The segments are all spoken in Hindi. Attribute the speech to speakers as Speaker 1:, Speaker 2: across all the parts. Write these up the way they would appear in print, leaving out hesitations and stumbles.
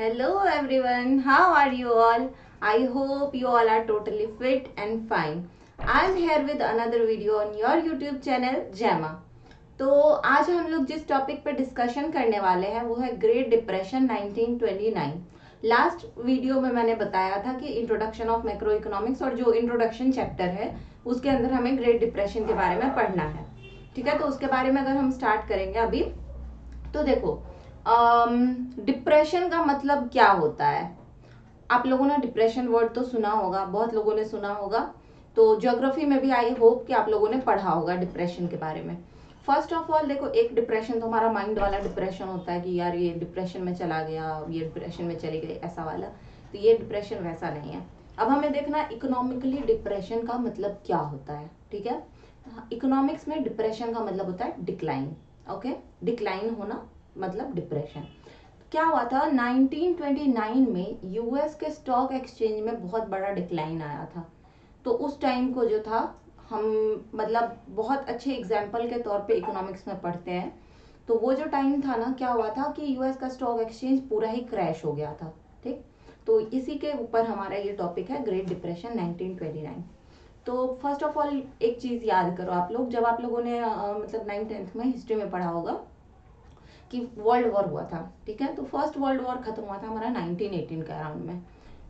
Speaker 1: Hello everyone, how are you all? I hope you all are totally fit and fine. I am here with another video on your YouTube channel Gemma. तो आज हम लोग जिस टॉपिक पर डिस्कशन करने वाले हैं वो है ग्रेट डिप्रेशन 1929। लास्ट वीडियो में मैंने बताया था कि इंट्रोडक्शन ऑफ मैक्रो इकोनॉमिक्स और जो इंट्रोडक्शन चैप्टर है उसके अंदर हमें ग्रेट डिप्रेशन के बारे में पढ़ना है। ठीक है, तो उसके बारे में अगर हम स्टार्ट करेंगे अभी, तो देखो डिप्रेशन का मतलब क्या होता है। आप लोगों ने डिप्रेशन वर्ड तो सुना होगा, बहुत लोगों ने सुना होगा। तो ज्योग्राफी में भी आई होप कि आप लोगों ने पढ़ा होगा डिप्रेशन के बारे में। फर्स्ट ऑफ ऑल देखो, एक डिप्रेशन तो हमारा माइंड वाला डिप्रेशन होता है कि यार ये डिप्रेशन में चला गया, ये डिप्रेशन में चली गई, ऐसा वाला। तो ये डिप्रेशन वैसा नहीं है। अब हमें देखना इकोनॉमिकली डिप्रेशन का मतलब क्या होता है। ठीक है, इकोनॉमिक्स में डिप्रेशन का मतलब होता है डिक्लाइन। ओके, डिक्लाइन होना मतलब डिप्रेशन। क्या हुआ था 1929 में यूएस के स्टॉक एक्सचेंज में बहुत बड़ा डिक्लाइन आया था। तो उस टाइम को जो था, हम मतलब बहुत अच्छे एग्जाम्पल के तौर पे इकोनॉमिक्स में पढ़ते हैं। तो वो जो टाइम था ना, क्या हुआ था कि यूएस का स्टॉक एक्सचेंज पूरा ही क्रैश हो गया था। ठीक, तो इसी के ऊपर हमारा ये टॉपिक है, ग्रेट डिप्रेशन 1929। तो फर्स्ट ऑफ ऑल एक चीज याद करो आप लोग, जब आप लोगों ने मतलब 9th-10th में हिस्ट्री में पढ़ा होगा कि वर्ल्ड वॉर हुआ था। ठीक है, तो फर्स्ट वर्ल्ड वॉर खत्म हुआ था हमारा 1918 के अराउंड में।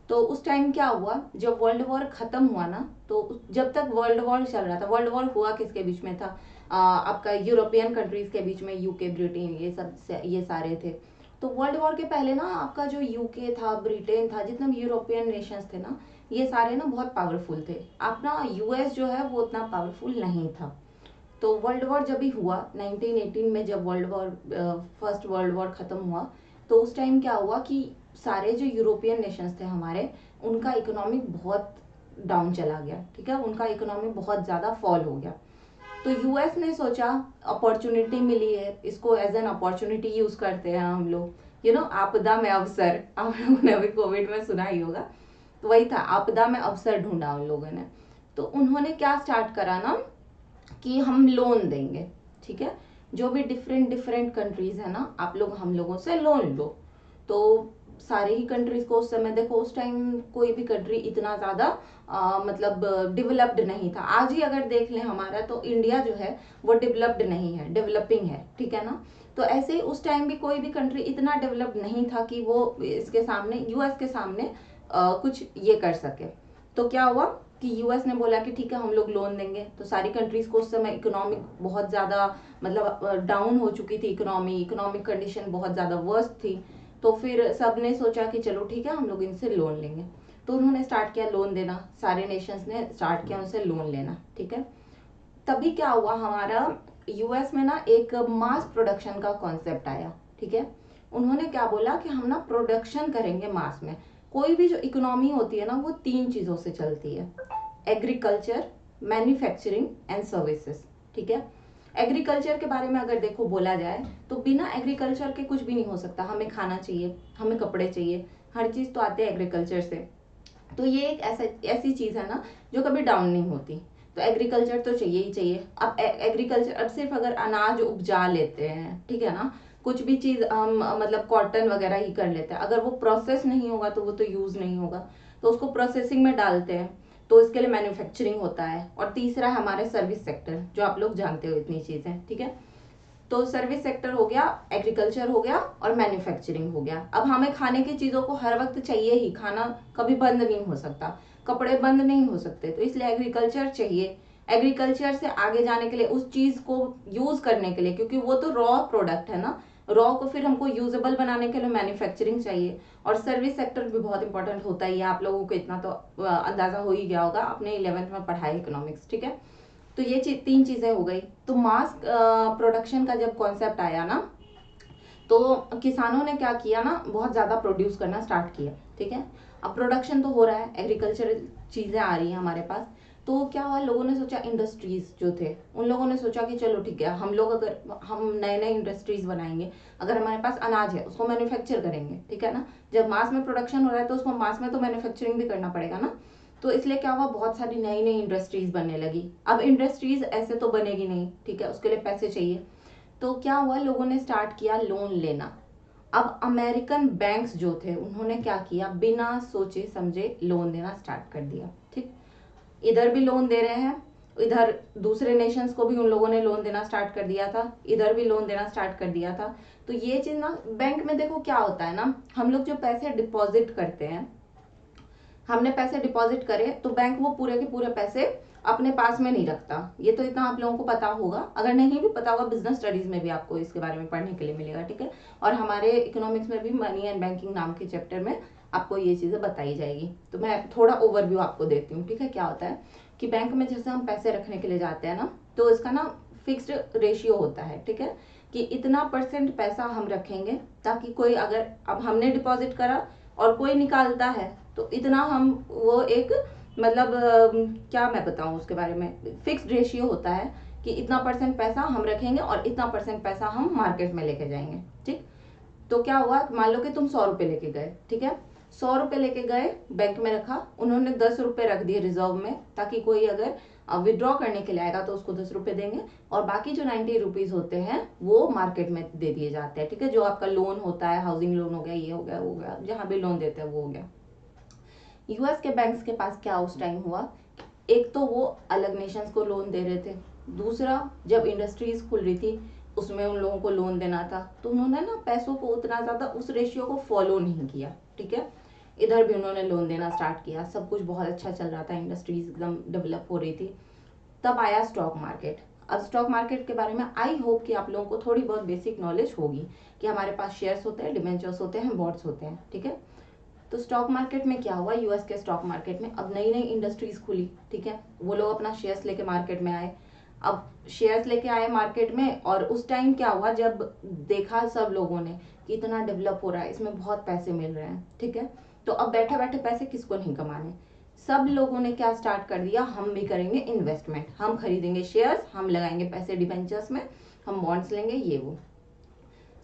Speaker 1: तो उस टाइम क्या हुआ, जब वर्ल्ड वॉर खत्म हुआ ना, तो जब तक वर्ल्ड वॉर चल रहा था, वर्ल्ड वॉर हुआ किसके बीच में था, आपका यूरोपियन कंट्रीज के बीच में, यूके, ब्रिटेन, ये सब ये सारे थे। तो वर्ल्ड वॉर के पहले ना आपका जो यूके था, ब्रिटेन था, जितने भी यूरोपियन नेशंस थे ना, ये सारे ना बहुत पावरफुल थे। अपना यूएस जो है वो उतना पावरफुल नहीं था। तो वर्ल्ड वॉर जब भी हुआ 1918 में, जब world war first world war खत्म हुआ, तो उस टाइम क्या हुआ कि सारे जो यूरोपियन नेशंस थे हमारे, उनका इकोनॉमिक बहुत डाउन चला गया। ठीक है, उनका इकोनॉमिक बहुत ज्यादा फॉल हो गया। तो यूएस ने सोचा अपॉर्चुनिटी मिली है, इसको एज एन अपॉर्चुनिटी यूज करते हैं हम लोग। आपदा में अवसर, आप लोगों ने अभी कोविड में सुना ही होगा। तो वही था, आपदा में अवसर ढूंढा उन लोगों ने। तो उन्होंने क्या स्टार्ट करा ना, कि हम लोन देंगे। ठीक है, जो भी डिफरेंट डिफरेंट कंट्रीज है ना, आप लोग हम लोगों से लोन लो। तो सारे ही कंट्रीज को, उस समय देखो उस टाइम कोई भी कंट्री इतना ज्यादा मतलब डेवलप्ड नहीं था। आज ही अगर देख लें हमारा, तो इंडिया जो है वो डेवलप्ड नहीं है, डेवलपिंग है। ठीक है ना, तो ऐसे ही उस टाइम भी कोई भी कंट्री इतना डेवलप्ड नहीं था कि वो इसके सामने, यूएस के सामने कुछ ये कर सके। तो क्या हुआ कि यूएस ने बोला कि ठीक है हम लोग लोन देंगे। तो सारी कंट्रीज को उस समय इकोनॉमिक बहुत ज्यादा मतलब डाउन हो चुकी थी, इकोनॉमिक कंडीशन बहुत ज्यादा वर्स्ट थी। तो फिर सब ने सोचा कि चलो ठीक है हम लोग इनसे लोन लेंगे। तो उन्होंने स्टार्ट किया लोन देना, सारे नेशंस ने स्टार्ट किया उनसे लोन लेना। ठीक है, तभी क्या हुआ हमारा यूएस में ना एक मास प्रोडक्शन का कॉन्सेप्ट आया। ठीक है, उन्होंने क्या बोला कि हम ना प्रोडक्शन करेंगे मास में। कोई भी जो इकोनॉमी होती है ना, वो तीन चीजों से चलती है, एग्रीकल्चर, मैन्युफैक्चरिंग एंड सर्विसेज। ठीक है, एग्रीकल्चर के बारे में अगर देखो बोला जाए, तो बिना एग्रीकल्चर के कुछ भी नहीं हो सकता। हमें खाना चाहिए, हमें कपड़े चाहिए, हर चीज तो आते हैं एग्रीकल्चर से। तो ये एक ऐसी चीज है ना जो कभी डाउन नहीं होती। तो एग्रीकल्चर तो चाहिए ही चाहिए। अब एग्रीकल्चर, अब सिर्फ अगर अनाज उपजा लेते हैं, ठीक है ना, कुछ भी चीज हम मतलब कॉटन वगैरह ही कर लेते हैं, अगर वो प्रोसेस नहीं होगा तो वो तो यूज नहीं होगा। तो उसको प्रोसेसिंग में डालते हैं, तो इसके लिए मैन्युफैक्चरिंग होता है। और तीसरा है हमारे सर्विस सेक्टर, जो आप लोग जानते हो इतनी चीजें। ठीक है, तो सर्विस सेक्टर हो गया, एग्रीकल्चर हो गया और मैन्युफैक्चरिंग हो गया। अब हमें खाने की चीजों को हर वक्त चाहिए ही, खाना कभी बंद नहीं हो सकता, कपड़े बंद नहीं हो सकते, तो इसलिए एग्रीकल्चर चाहिए। एग्रीकल्चर से आगे जाने के लिए, उस चीज को यूज करने के लिए, क्योंकि वो तो रॉ प्रोडक्ट है ना, रॉ को फिर हमको यूजेबल बनाने के लिए मैन्युफैक्चरिंग चाहिए। और सर्विस सेक्टर भी बहुत इंपॉर्टेंट होता ही है, आप लोगों को इतना तो अंदाजा हो ही गया होगा, आपने 11th में पढ़ा है इकोनॉमिक्स। ठीक है, तो ये तीन चीजें हो गई। तो मास प्रोडक्शन का जब कॉन्सेप्ट आया ना, तो किसानों ने क्या किया ना, बहुत ज्यादा प्रोड्यूस करना स्टार्ट किया। ठीक है, अब प्रोडक्शन तो हो रहा है, एग्रीकल्चरल चीजें आ रही हैं हमारे पास। तो क्या हुआ, लोगों ने सोचा, इंडस्ट्रीज जो थे उन लोगों ने सोचा कि चलो ठीक है, हम लोग अगर हम नए नए इंडस्ट्रीज बनाएंगे, अगर हमारे पास अनाज है उसको मैन्युफैक्चर करेंगे। ठीक है ना, जब मास में प्रोडक्शन हो रहा है तो उसको मास में तो मैन्युफैक्चरिंग भी करना पड़ेगा ना। तो इसलिए क्या हुआ, बहुत सारी नई नई इंडस्ट्रीज बनने लगी। अब इंडस्ट्रीज ऐसे तो बनेगी नहीं, ठीक है, उसके लिए पैसे चाहिए। तो क्या हुआ, लोगों ने स्टार्ट किया लोन लेना। अब अमेरिकन बैंक्स जो थे उन्होंने क्या किया, बिना सोचे समझे लोन देना स्टार्ट कर दिया। ठीक, इधर भी लोन दे रहे हैं, इधर दूसरे नेशंस को भी उन लोगों ने लोन देना स्टार्ट कर दिया था, इधर भी लोन देना स्टार्ट कर दिया था। तो ये चीज ना बैंक में देखो क्या होता है ना, हम लोग जो पैसे डिपॉजिट करते हैं, हमने पैसे डिपॉजिट करे तो बैंक वो पूरे के पूरे पैसे अपने पास में नहीं रखता। ये तो इतना आप लोगों को पता होगा, अगर नहीं भी पता होगा बिजनेस स्टडीज में भी आपको इसके बारे में पढ़ने के लिए मिलेगा। ठीक है, और हमारे इकोनॉमिक्स में भी मनी एंड बैंकिंग नाम के चैप्टर में आपको ये चीजें बताई जाएगी। तो मैं थोड़ा ओवरव्यू आपको देती हूँ। ठीक है, क्या होता है कि बैंक में जैसे हम पैसे रखने के लिए जाते हैं ना, तो इसका ना फिक्स्ड रेशियो होता है। ठीक है, कि इतना % पैसा हम रखेंगे, ताकि कोई अगर अब हमने डिपॉजिट करा और कोई निकालता है तो इतना हम वो एक मतलब क्या मैं बताऊं उसके बारे में, फिक्स्ड रेशियो होता है कि इतना % पैसा हम रखेंगे और इतना % पैसा हम मार्केट में लेके जाएंगे। ठीक, तो क्या हुआ, मान लो कि तुम 100 रुपए लेके गए। ठीक है, 100 रुपए लेके गए, बैंक में रखा, उन्होंने 10 रुपए रख दिए रिजर्व में, ताकि कोई अगर विड्रॉ करने के लिए आएगा तो उसको 10 रुपए देंगे, और बाकी जो 90 रुपीज होते हैं वो मार्केट में दे दिए जाते हैं। ठीक है, जो आपका लोन होता है, हाउसिंग लोन हो गया, ये हो गया, वो हो गया, जहां भी लोन देते हैं वो हो गया। यूएस के बैंक्स के पास क्या उस टाइम हुआ, एक तो वो अलग नेशंस को लोन दे रहे थे, दूसरा जब इंडस्ट्रीज खुल रही थी उसमें उन लोगों को लोन देना था, तो उन्होंने ना पैसों को उतना ज्यादा उस रेशियो को फॉलो नहीं किया। ठीक है, इधर भी उन्होंने लोन देना स्टार्ट किया, सब कुछ बहुत अच्छा चल रहा था, इंडस्ट्रीज एकदम डेवलप हो रही थी। तब आया स्टॉक मार्केट। अब स्टॉक मार्केट के बारे में आई होप कि आप लोगों को थोड़ी बहुत बेसिक नॉलेज होगी कि हमारे पास शेयर्स होते हैं, डिबेंचर्स होते हैं, बॉन्ड्स होते हैं। ठीक है, तो स्टॉक मार्केट में क्या हुआ, यूएस के स्टॉक मार्केट में अब नई नई इंडस्ट्रीज खुली। ठीक है, वो लोग अपना शेयर्स लेके मार्केट में आए। अब शेयर्स लेके आए मार्केट में, और उस टाइम क्या हुआ, जब देखा सब लोगों ने कि इतना डेवलप हो रहा है, इसमें बहुत पैसे मिल रहे हैं। ठीक है, तो अब बैठे बैठे पैसे किसको नहीं कमाने, सब लोगों ने क्या स्टार्ट कर दिया, हम भी करेंगे इन्वेस्टमेंट, हम खरीदेंगे शेयर्स, हम लगाएंगे पैसे डिबेंचर्स में, हम बॉन्ड्स लेंगे, ये वो।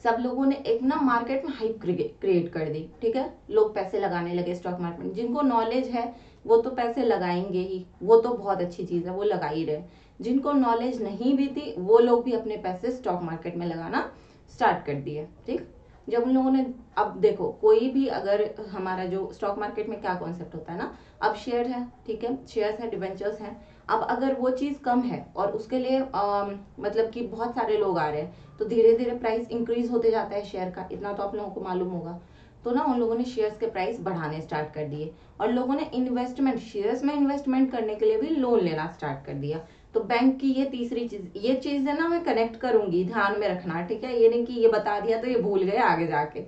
Speaker 1: सब लोगों ने एक ना मार्केट में हाइप क्रिएट कर दी। ठीक है, लोग पैसे लगाने लगे स्टॉक मार्केट में, जिनको नॉलेज है वो तो पैसे लगाएंगे ही, वो तो बहुत अच्छी चीज है, वो लगा ही रहे। जिनको नॉलेज नहीं भी थी वो लोग भी अपने पैसे स्टॉक मार्केट में लगाना स्टार्ट कर दिए। ठीक, जब उन लोगों ने, अब देखो कोई भी अगर हमारा जो स्टॉक मार्केट में क्या कॉन्सेप्ट होता है ना, अब शेयर है, ठीक है, शेयर्स है, डिबेंचर्स हैं, अब अगर वो चीज कम है और उसके लिए मतलब कि बहुत सारे लोग आ रहे हैं, तो धीरे धीरे प्राइस इंक्रीज होते जाता है शेयर का, इतना तो आप लोगों को मालूम होगा। तो ना उन लोगों ने शेयर्स के प्राइस बढ़ाने स्टार्ट कर दिए, और लोगों ने इन्वेस्टमेंट, शेयर्स में इन्वेस्टमेंट करने के लिए भी लोन लेना स्टार्ट कर दिया। तो बैंक की ये तीसरी चीज, ये चीज है ना मैं कनेक्ट करूंगी, ध्यान में रखना। ठीक है, ये नहीं कि ये बता दिया तो ये भूल गए आगे जाके।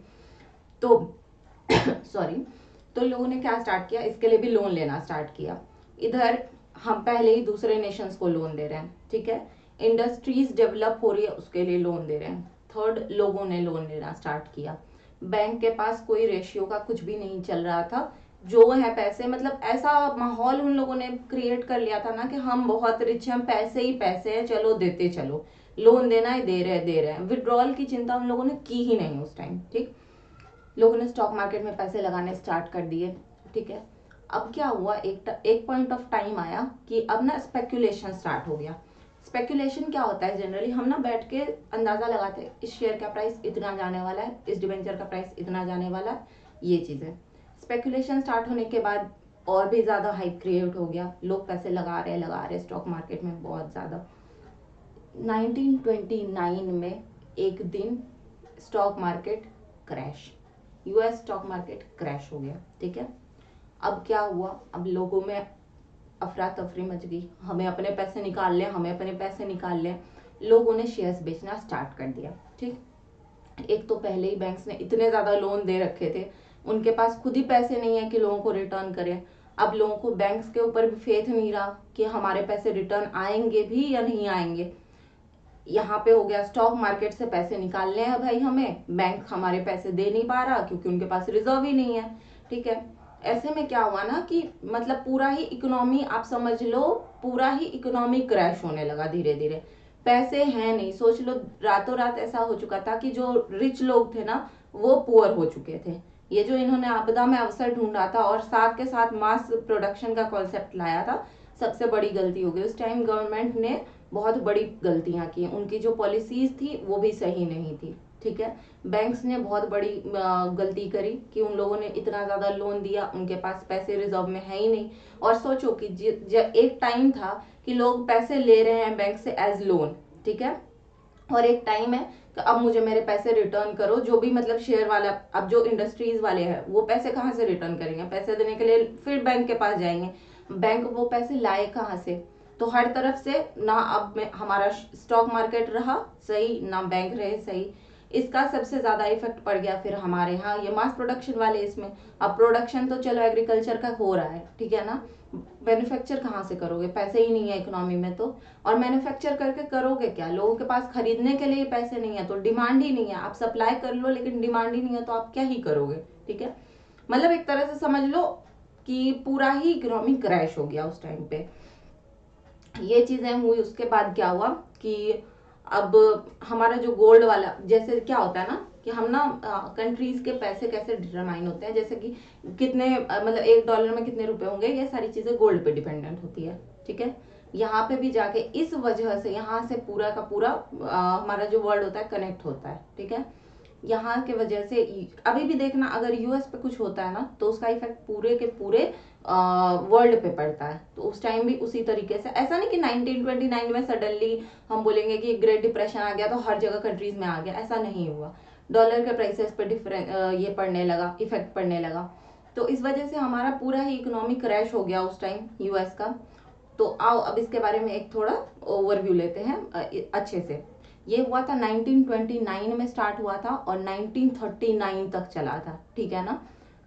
Speaker 1: तो सॉरी, तो लोगों ने क्या स्टार्ट किया, इसके लिए भी लोन लेना स्टार्ट किया। इधर हम पहले ही दूसरे नेशंस को लोन दे रहे हैं। ठीक है, इंडस्ट्रीज डेवलप हो रही है उसके लिए लोन दे रहे हैं। थर्ड, लोगों ने लोन लेना स्टार्ट किया, बैंक के पास कोई रेशियो का कुछ भी नहीं चल रहा था, जो है पैसे, मतलब ऐसा माहौल उन लोगों ने क्रिएट कर लिया था ना कि हम बहुत रिच हैं, पैसे ही पैसे हैं, चलो देते चलो, लोन देना है, दे रहे हैं, विड्रॉल की चिंता उन लोगों ने की ही नहीं उस टाइम। ठीक, लोगों ने स्टॉक मार्केट में पैसे लगाने स्टार्ट कर दिए। ठीक है, अब क्या हुआ, एक पॉइंट ऑफ टाइम आया कि अब ना स्पेक्यूलेशन स्टार्ट हो गया। स्पेक्यूलेशन क्या होता है, जनरली हम ना बैठ के अंदाजा लगाते हैं, इस शेयर का प्राइस इतना जाने वाला है, इस डिबेंचर का प्राइस इतना जाने वाला है, ये चीजें। स्पेक्यूलेशन स्टार्ट होने के बाद और भी ज्यादा हाइप क्रिएट हो गया, लोग पैसे लगा रहे स्टॉक मार्केट में बहुत ज्यादा। 1929 में एक दिन stock market crash, US stock market crash हो गया। ठीक है, अब क्या हुआ, अब लोगों में अफरा तफरी मच गई, हमें अपने पैसे निकाल लें, हमें अपने पैसे निकाल लें, लोगों ने शेयर्स बेचना स्टार्ट कर दिया। ठीक, एक तो पहले ही बैंक्स ने इतने ज्यादा लोन दे रखे थे, उनके पास खुद ही पैसे नहीं है कि लोगों को रिटर्न करें। अब लोगों को बैंक्स के ऊपर भी फेथ नहीं रहा कि हमारे पैसे रिटर्न आएंगे भी या नहीं आएंगे। यहाँ पे हो गया, स्टॉक मार्केट से पैसे निकालने हैं भाई हमें, बैंक हमारे पैसे दे नहीं पा रहा क्योंकि उनके पास रिजर्व ही नहीं है। ठीक है, ऐसे में क्या हुआ ना कि मतलब पूरा ही इकोनॉमी, आप समझ लो पूरा ही इकोनॉमी क्रैश होने लगा धीरे धीरे। पैसे हैं नहीं, सोच लो रातों रात ऐसा हो चुका था कि जो रिच लोग थे ना वो पुअर हो चुके थे। ये जो इन्होंने आपदा में अवसर ढूंढा था और साथ के साथ मास प्रोडक्शन का कॉन्सेप्ट लाया था, सबसे बड़ी गलती हो गई। उस टाइम गवर्नमेंट ने बहुत बड़ी गलतियां की। उनकी जो पॉलिसीज थी वो भी सही नहीं थी, ठीक है। बैंक्स ने बहुत बड़ी गलती करी कि उन लोगों ने इतना ज्यादा लोन दिया, उनके पास पैसे रिजर्व में है ही नहीं। और सोचो कि एक टाइम था कि लोग पैसे ले रहे हैं बैंक से एज लोन, ठीक है, और एक टाइम है कि अब मुझे मेरे पैसे रिटर्न करो। जो भी मतलब शेयर वाला, अब जो इंडस्ट्रीज वाले हैं वो पैसे कहाँ से रिटर्न करेंगे? पैसे देने के लिए फिर बैंक के पास जाएंगे, बैंक वो पैसे लाए कहाँ से? तो हर तरफ से ना अब में हमारा स्टॉक मार्केट रहा सही, ना बैंक रहे सही। इसका सबसे ज्यादा इफेक्ट पड़ गया फिर हमारे यहाँ ये मास प्रोडक्शन वाले इसमें। अब प्रोडक्शन तो चलो एग्रीकल्चर का हो रहा है, ठीक है ना, मैन्युफैक्चर कहाँ से करोगे? पैसे ही नहीं है इकोनॉमी में तो। और मैन्युफैक्चर करके करोगे क्या? लोगों के पास खरीदने के लिए पैसे नहीं है, तो डिमांड ही नहीं है। आप सप्लाई कर लो लेकिन डिमांड ही नहीं है, तो आप क्या ही करोगे, ठीक है। मतलब एक तरह से समझ लो कि पूरा ही इकोनॉमी क्रैश हो गया उस टाइम पे। ये चीजें हुई। उसके बाद क्या हुआ कि अब हमारा जो गोल्ड वाला, जैसे क्या होता है ना कि हम ना कंट्रीज के पैसे कैसे डिटरमाइन होते हैं, जैसे कि कितने मतलब $1 में कितने रुपए होंगे, ये सारी चीजें गोल्ड पे डिपेंडेंट होती है, ठीक है। यहाँ पे भी जाके इस वजह से यहाँ से पूरा का पूरा हमारा जो वर्ल्ड होता है कनेक्ट होता है, ठीक है। यहाँ के वजह से अभी भी देखना, अगर यूएस पे कुछ होता है ना तो उसका इफेक्ट पूरे के पूरे वर्ल्ड पे पड़ता है। तो उस टाइम भी उसी तरीके से, ऐसा नहीं कि 1929 में सडनली हम बोलेंगे कि ग्रेट डिप्रेशन आ गया तो हर जगह कंट्रीज में आ गया, ऐसा नहीं हुआ। डॉलर के प्राइसेस पे ये पड़ने लगा, इफेक्ट पड़ने लगा। तो इस वजह से हमारा पूरा ही इकोनॉमी क्रैश हो गया उस टाइम यूएस का। तो आओ अब इसके बारे में एक थोड़ा ओवरव्यू लेते हैं अच्छे से। ये हुआ था 1929 में स्टार्ट हुआ था और 1939 तक चला था, ठीक है ना।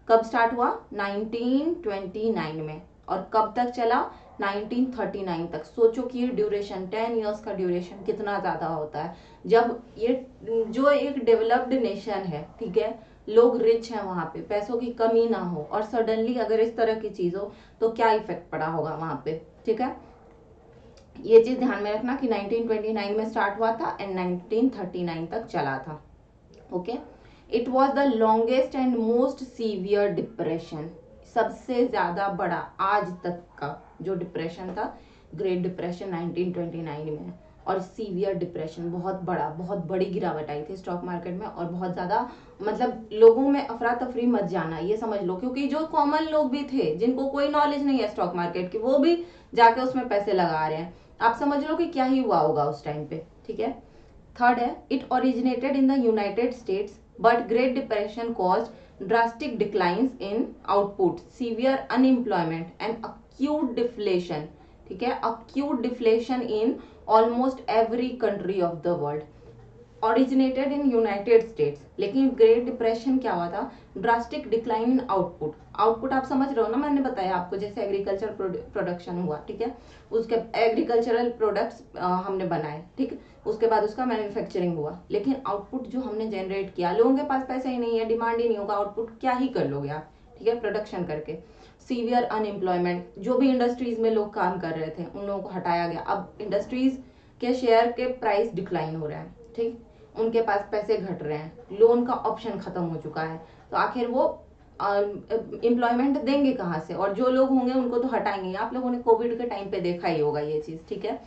Speaker 1: कब स्टार्ट हुआ? 1929 में। और कब तक चला? 1939 तक। सोचो कि ये ड्यूरेशन 10 इयर्स का ड्यूरेशन कितना ज्यादा होता है। जब ये जो एक डेवलप्ड नेशन है, ठीक है, लोग रिच हैं, वहां पे पैसों की कमी ना हो, और सडनली अगर इस तरह की चीज हो तो क्या इफेक्ट पड़ा होगा वहां पे, ठीक है। ये चीज ध्यान में रखना कि 1929 में स्टार्ट हुआ था एंड 1939 तक चला था, okay. It was the longest and most severe depression. सबसे ज्यादा बड़ा आज तक का जो डिप्रेशन था, ग्रेट डिप्रेशन 1929 में। और सीवियर डिप्रेशन, बहुत बड़ा, बहुत बड़ी गिरावट आई थी स्टॉक मार्केट में, और बहुत ज्यादा मतलब लोगों में अफरा तफरी मत जाना, ये समझ लो। क्योंकि जो कॉमन लोग भी थे जिनको कोई नॉलेज नहीं है स्टॉक मार्केट की, वो भी जाके उसमें पैसे लगा रहे हैं। आप समझ लो कि क्या ही हुआ होगा उस टाइम पे, ठीक है। थर्ड है, it originated in the United states but great depression caused drastic declines in output, severe unemployment and acute deflation, ठीक है, acute deflation in almost every country of the world. Originated in United states, लेकिन ग्रेट डिप्रेशन क्या हुआ था? Drastic decline in output. Output आप समझ रहे हो ना, मैंने बताया आपको, जैसे एग्रीकल्चर प्रोडक्शन हुआ, ठीक है, उसके एग्रीकल्चरल प्रोडक्ट्स हमने बनाए, ठीक, उसके बाद उसका मैन्युफैक्चरिंग हुआ, लेकिन आउटपुट जो हमने जनरेट किया, लोगों के पास पैसा ही नहीं है, डिमांड ही नहीं होगा, आउटपुट क्या ही कर लोगे आप, ठीक है, प्रोडक्शन करके। सीवियर अनएम्प्लॉयमेंट, जो भी इंडस्ट्रीज में लोग काम कर रहे थे उन लोगों को हटाया गया। अब इंडस्ट्रीज के शेयर के प्राइस डिक्लाइन हो रहे हैं, ठीक, उनके पास पैसे घट रहे हैं, लोन का ऑप्शन खत्म हो चुका है, तो आखिर वो एम्प्लॉयमेंट देंगे कहाँ से? और जो लोग होंगे उनको तो हटाएंगे। आप लोगों ने कोविड के टाइम पे देखा ही होगा ये चीज, ठीक है।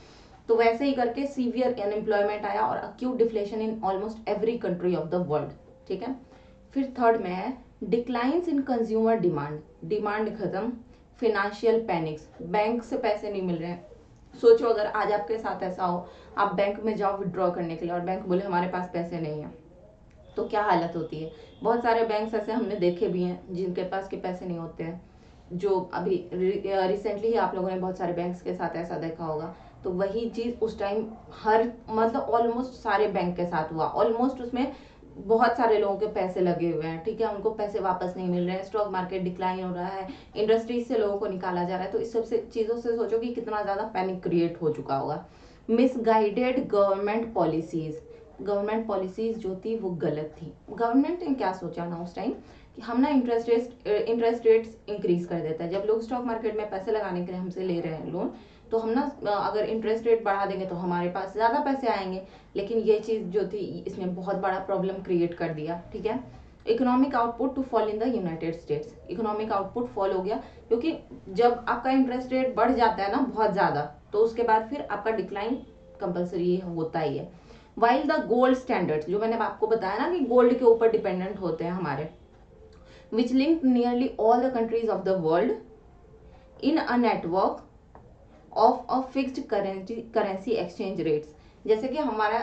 Speaker 1: तो वैसे ही करके सीवियर अनएम्प्लॉयमेंट आया और acute deflation in almost every country of the world, ठीक है। फिर थर्ड में है डिक्लाइंस इन कंज्यूमर डिमांड, डिमांड खत्म, फिनेंशियल पैनिक्स, बैंक से पैसे नहीं मिल रहे हैं। सोचो अगर आज आपके साथ ऐसा हो, आप बैंक में जाओ विड्रॉ करने के लिए और बैंक बोले हमारे पास पैसे नहीं है, तो क्या हालत होती है। बहुत सारे बैंक्स ऐसे हमने देखे भी हैं जिनके पास के पैसे नहीं होते हैं, जो अभी रिसेंटली ही आप लोगों ने बहुत सारे बैंक्स के साथ ऐसा देखा होगा। तो वही चीज उस टाइम हर मतलब ऑलमोस्ट सारे बैंक के साथ हुआ, ऑलमोस्ट उसमें बहुत सारे लोगों के पैसे लगे हुए हैं, ठीक है, उनको पैसे वापस नहीं मिल रहे हैं, स्टॉक मार्केट डिक्लाइन हो रहा है, इंडस्ट्रीज से लोगों को निकाला जा रहा है। तो इस सब से चीजों से सोचो कि कितना ज्यादा पैनिक क्रिएट हो चुका होगा। Misguided government policies, government policies जो थी वो गलत थी। गवर्नमेंट ने क्या सोचा ना उस टाइम कि हम ना इंटरेस्ट रेट्स इंक्रीज कर देते हैं। जब लोग स्टॉक मार्केट में पैसे लगाने के लिए हमसे ले रहे हैं लोन, तो हम ना अगर इंटरेस्ट रेट बढ़ा देंगे तो हमारे पास ज्यादा पैसे आएंगे। लेकिन ये चीज जो थी इसने बहुत बड़ा प्रॉब्लम क्रिएट कर दिया, ठीक है। Economic output to fall in the United States, economic output fall हो गया, क्योंकि जब आपका इंटरेस्ट रेट बढ़ जाता है ना बहुत ज्यादा, तो उसके बाद फिर आपका डिक्लाइन कंपलसरी होता ही है। वाइल द गोल्ड स्टैंडर्ड्स, जो मैंने आपको बताया ना कि गोल्ड के ऊपर डिपेंडेंट होते हैं हमारे, which link nearly all the countries of the world in a network of a fixed currency exchange rates. जैसे कि हमारा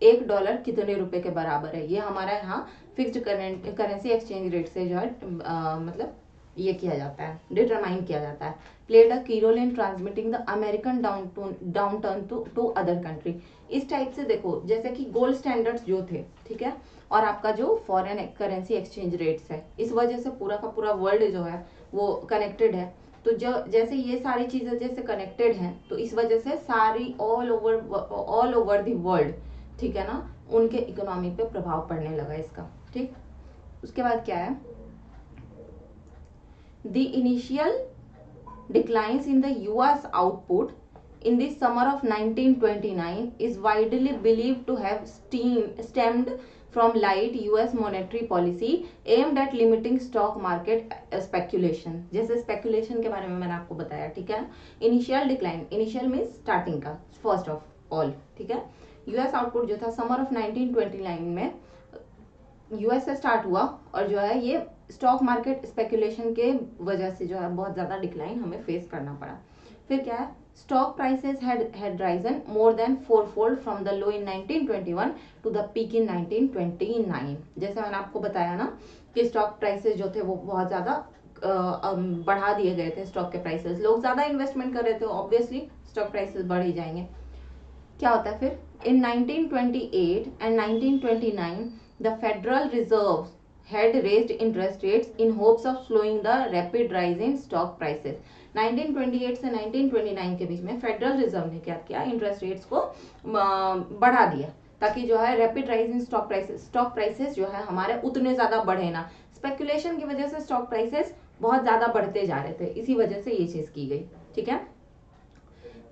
Speaker 1: $1 कितने रुपए के बराबर है, ये हमारा यहाँ फिक्स्ड करेंसी एक्सचेंज रेट से जो है मतलब ये किया जाता है, डिटरमाइन किया जाता है। Played a key role in transmitting the American downturn to other country. इस टाइप से देखो, जैसे कि गोल्ड स्टैंडर्ड्स जो थे, ठीक है, और आपका जो फॉरेन करेंसी एक्सचेंज रेट्स है, इस वजह से पूरा का पूरा वर्ल्ड जो है वो कनेक्टेड है। तो जो जैसे ये सारी चीजें जैसे कनेक्टेड हैं, तो इस वजह से सारी ऑल ओवर द वर्ल्ड, ठीक है ना, उनके इकोनॉमी पे प्रभाव पड़ने लगा इसका। ठीक, उसके बाद क्या है, the initial declines in the US output in the summer of 1929 is widely believed to have stemmed from light US monetary policy aimed at limiting stock market speculation। जैसे speculation के बारे में मैंने आपको बताया, ठीक है। Initial decline, initial means starting का, फर्स्ट ऑफ ऑल, ठीक है। यूएस आउटपुट जो था समर ऑफ 1929 में यूएस से स्टार्ट हुआ, और जो है ये स्टॉक मार्केट स्पेकुलेशन के वजह से जो है बहुत ज्यादा डिक्लाइन हमें फेस करना पड़ा। फिर क्या है, stock prices had risen more than fourfold from the low in 1921 to the peak in 1929। जैसे मैंने आपको बताया ना कि स्टॉक प्राइसेस जो थे वो बहुत ज्यादा बढ़ा दिए गए थे। स्टॉक के प्राइसेस, लोग ज्यादा इन्वेस्टमेंट कर रहे थे, ऑब्वियसली स्टॉक प्राइसेस बढ़ ही जाएंगे। क्या होता है फिर, इन 1928 and 1929 the federal reserve had raised interest rates in hopes of slowing the rapid rise in stock prices। 1928 से 1929 के बीच में फेडरल रिजर्व ने क्या किया, इंटरेस्ट रेट्स को बढ़ा दिया, ताकि जो है rapid rise in stock prices जो है हमारे उतने ज्यादा बढ़े ना। स्पेकुलेशन की वजह से स्टॉक प्राइसेस बहुत ज्यादा बढ़ते जा रहे थे, इसी वजह से ये चीज की गई, ठीक है।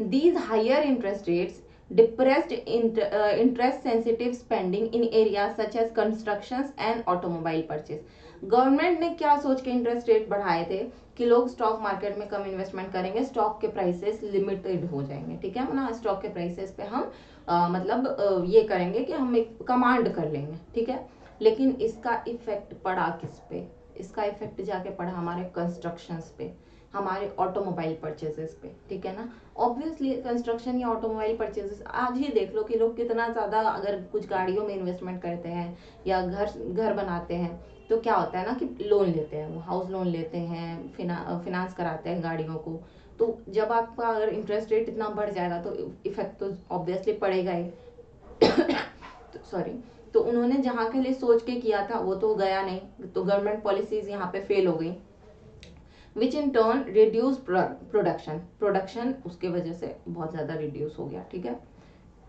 Speaker 1: These higher interest rates depressed interest sensitive spending in areas such as constructions and automobile purchase। Government ने क्या सोच के इंटरेस्ट रेट बढ़ाए थे कि लोग स्टॉक मार्केट में कम इन्वेस्टमेंट करेंगे, स्टॉक के प्राइसेस लिमिटेड हो जाएंगे, ठीक है ना, स्टॉक के प्राइसेस पे हम ये करेंगे कि हम एक कमांड कर लेंगे, ठीक है। लेकिन इसका इफेक्ट पड़ा किस पे, इसका इफेक्ट जाके पड़ा हमारे कंस्ट्रक्शंस पे, हमारे ऑटोमोबाइल परचेजेस पे, ठीक है ना। ऑब्वियसली कंस्ट्रक्शन या ऑटोमोबाइल परचेजेस, आज ही देख लो कि लोग कितना ज्यादा अगर कुछ गाड़ियों में इन्वेस्टमेंट करते हैं या घर बनाते हैं, तो क्या होता है ना कि लोन लेते हैं, वो हाउस लोन लेते हैं, फिनांस कराते हैं गाड़ियों को। तो जब आपका अगर इंटरेस्ट रेट इतना बढ़ जाएगा तो इफेक्ट तो ऑब्वियसली पड़ेगा ही। तो सॉरी, तो उन्होंने जहाँ के लिए सोच के किया था वो तो गया नहीं, तो गवर्नमेंट पॉलिसीज यहाँ पे फेल हो गई, विच इन टर्न रिड्यूस प्रोडक्शन उसके वजह से बहुत ज्यादा रिड्यूस हो गया, ठीक है।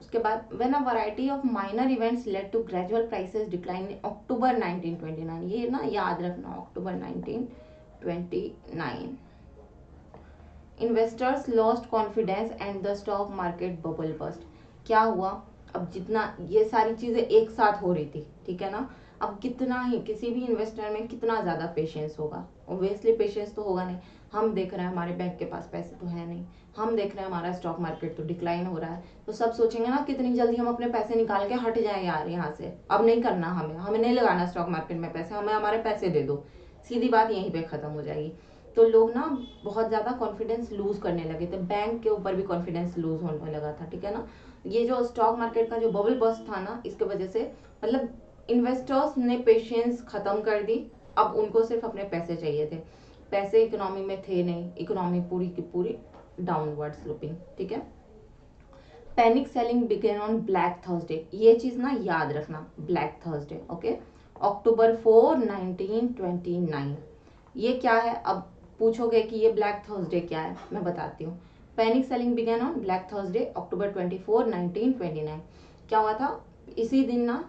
Speaker 1: उसके बाद when a variety of minor events led to gradual prices decline in October 1929, ये ना याद रखना, October 1929 investors lost confidence and the stock market bubble bust. क्या हुआ, अब जितना ये सारी चीजें एक साथ हो रही थी, ठीक है ना, अब कितना ही किसी भी इन्वेस्टर में कितना ज्यादा पेशेंस होगा, ऑब्वियसली पेशेंस तो होगा नहीं। हम देख रहे हैं हमारे बैंक के पास पैसे तो है नहीं, हम देख रहे हैं हमारा स्टॉक मार्केट तो डिक्लाइन हो रहा है, तो सब सोचेंगे ना कितनी जल्दी हम अपने पैसे निकाल के हट जाएं यार यहाँ से, अब नहीं करना, हमें नहीं लगाना स्टॉक मार्केट में पैसे, हमें हमारे पैसे दे दो, सीधी बात यहीं पे खत्म हो जाएगी। तो लोग ना बहुत ज्यादा कॉन्फिडेंस लूज करने लगे थे, बैंक के ऊपर भी कॉन्फिडेंस लूज होने लगा था, ठीक है ना। ये जो स्टॉक मार्केट का जो बबल बस्ट था ना, इसके वजह से मतलब इन्वेस्टर्स ने पेशेंस खत्म कर दी, अब उनको सिर्फ अपने पैसे चाहिए थे, पैसे इकोनॉमी में थे नहीं, इकोनॉमी पूरी की पूरी डाउनवर्ड स्लोपिंग, ठीक है। Panic selling begin on black Thursday, ये चीज ना याद रखना, ब्लैक थर्सडे, ओके, अक्टूबर 4 1929। ये क्या है, अब पूछोगे कि ये ब्लैक थर्सडे क्या है, मैं बताती हूँ। Panic selling begin on black Thursday October 24 1929। क्या हुआ था, इसी दिन ना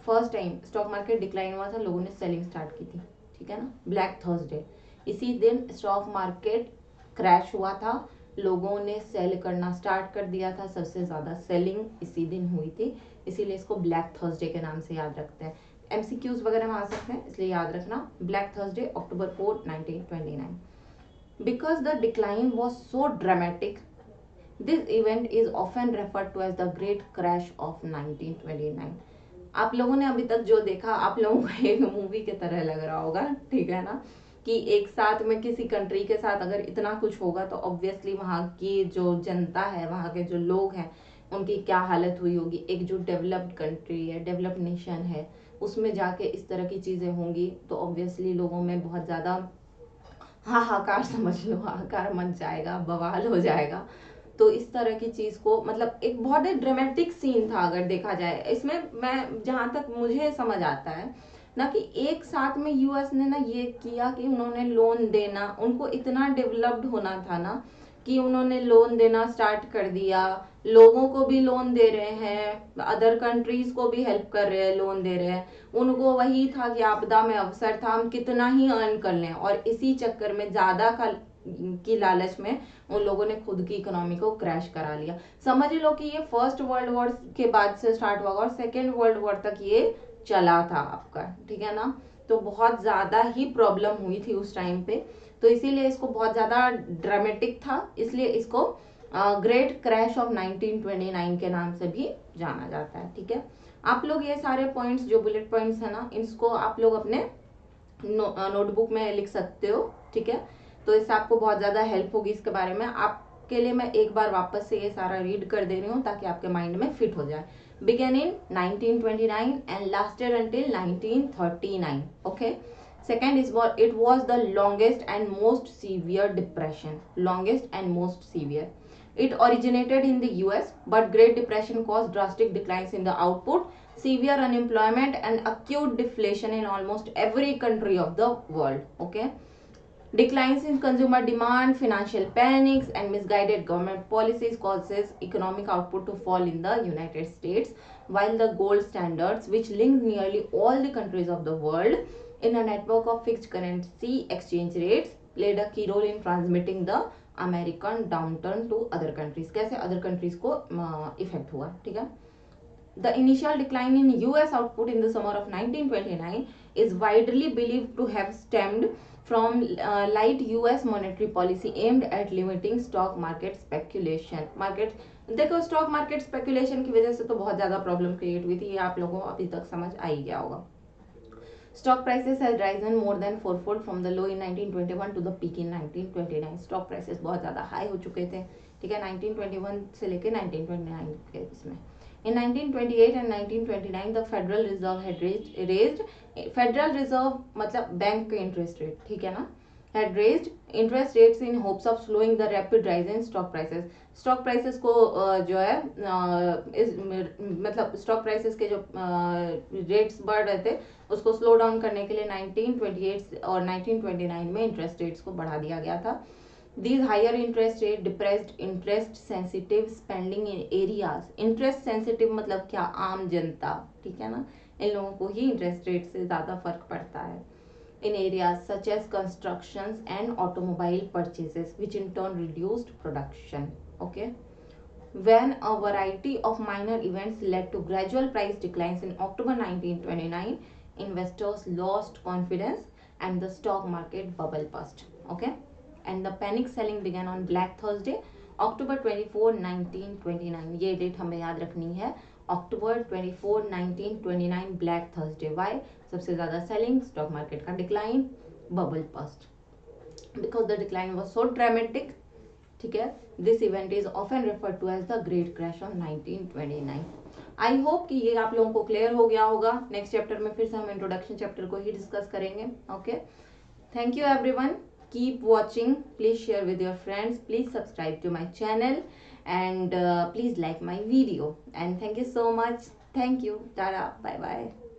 Speaker 1: first time stock market decline हुआ था, लोगों ने सेलिंग स्टार्ट की थी, ठीक है ना, ब्लैक थर्सडे। इसी दिन स्टॉक मार्केट क्रैश हुआ था, लोगों ने सेल करना स्टार्ट कर दिया था, सबसे ज्यादा सेलिंग इसी दिन हुई थी, इसीलिए इसको ब्लैक थर्सडे के नाम से याद रखते हैं। एमसीक्यूज वगैरह में आ सकते हैं, इसलिए याद रखना, Black Thursday October 4 1929। Because the decline was so dramatic this event is often referred to as the Great Crash of 1929। आप लोगों ने अभी तक जो देखा, आप लोगों को एक मूवी की तरह लग रहा होगा, ठीक है ना, कि एक साथ में किसी कंट्री के साथ अगर इतना कुछ होगा तो ऑब्वियसली वहाँ की जो जनता है, वहाँ के जो लोग हैं, उनकी क्या हालत हुई होगी। एक जो डेवलप्ड कंट्री है, डेवलप्ड नेशन है, उसमें जाके इस तरह की चीज़ें होंगी तो ऑब्वियसली लोगों में बहुत ज़्यादा हाहाकार, समझ लो हाहाकार मच जाएगा, बवाल हो जाएगा। तो इस तरह की चीज को, मतलब एक बहुत ही ड्रामेटिक सीन था अगर देखा जाए इसमें। मैं जहां तक मुझे समझ आता है ना, कि एक साथ में यूएस ने ना ये किया कि उन्होंने लोन देना, उनको इतना डेवलप्ड होना था ना कि उन्होंने लोन देना स्टार्ट कर दिया। लोगों को भी लोन दे रहे हैं, अदर कंट्रीज को भी हेल्प कर रहे हैं, लोन दे रहे हैं। उनको वही था कि आपदा में अवसर था, हम कितना ही अर्न कर लें, और इसी चक्कर में ज्यादा की लालच में उन लोगों ने खुद की इकोनॉमी को क्रैश करा लिया। समझ लो कि ये फर्स्ट वर्ल्ड वॉर के बाद से स्टार्ट हुआ और सेकेंड वर्ल्ड वॉर तक ये चला था आपका, ठीक है ना। तो बहुत ज्यादा ही प्रॉब्लम हुई थी उस टाइम पे, तो इसीलिए इसको बहुत ज्यादा ड्रामेटिक था, इसलिए इसको ग्रेट क्रैश ऑफ 1929 के नाम से भी जाना जाता है, ठीक है। आप लोग ये सारे पॉइंट्स जो बुलेट पॉइंट्स है ना, इसको आप लोग अपने नोटबुक में लिख सकते हो, ठीक है। तो इससे आपको बहुत ज़्यादा हेल्प होगी इसके बारे में। आपके लिए मैं एक बार वापस से ये सारा रीड कर दे रही हूँ ताकि आपके माइंड में फिट हो जाए। Began in 1929 and lasted until 1939, okay. Second is what it was the longest and most severe depression. Longest and most severe. It originated in the US, but Great Depression caused drastic declines in the output, severe unemployment, and acute deflation in almost every country of the world. Okay. Declines in consumer demand, financial panics, and misguided government policies causes economic output to fall in the United States, while the gold standards, which linked nearly all the countries of the world in a network of fixed currency exchange rates, played a key role in transmitting the American downturn to other countries. कैसे other countries को इफेक्ट हुआ, ठीक है। The initial decline in US output in the summer of 1929 is widely believed to have stemmed from light US monetary policy aimed at limiting stock market speculation. Market देखो, स्टॉक मार्केट स्पेकुलेशन की वजह से तो बहुत ज्यादा प्रॉब्लम क्रिएट हुई थी, ये आप लोगों को अभी तक समझ आ ही गया होगा। Stock prices has risen more than fourfold from the low in 1921 to the peak in 1929. Stock prices बहुत ज्यादा हाई हो चुके थे, ठीक है, 1921 से लेके 1929 के इसमें। In 1928 and 1929, the Federal Reserve had raised Federal Reserve मतलब बैंक के इंटरेस्ट रेट, ठीक है ना, had raised interest rates in hopes of slowing the rapid rise in stock prices. Stock prices को जो है मतलब स्टॉक प्राइसेस के जो रेट्स बढ़ रहे थे उसको स्लो डाउन करने के लिए 1928 और 1929 में इंटरेस्ट रेट्स को बढ़ा दिया गया था। These higher interest rate depressed interest sensitive spending in areas. Interest sensitive मतलब क्या, आम जनता, ठीक है ना, इन लोगों को ही इंटरेस्ट रेट से ज्यादा फर्क पड़ता है। In areas such as constructions and automobile purchases, which in turn reduced production. Okay. When a variety of minor events led to gradual price declines in October 1929, investors lost confidence and the stock market bubble burst. Okay. And the panic selling began on Black Thursday, October 24, 1929. ये डेट हमें याद रखनी है, अक्टूबर 24, 1929, ब्लैक थर्सडे। वाई? सबसे ज्यादा सेलिंग, स्टॉक मार्केट का decline, bubble bust, because the decline was so dramatic, ठीक है। This event is often referred to as the Great Crash of 1929। I hope कि ये आप लोगों को क्लियर हो गया होगा। नेक्स्ट चैप्टर में फिर से हम इंट्रोडक्शन चैप्टर को ही डिस्कस करेंगे, okay. Thank you everyone, keep watching, please share with your friends, please subscribe to my channel, and please like my video, and thank you so much. Thank you, tada, bye bye.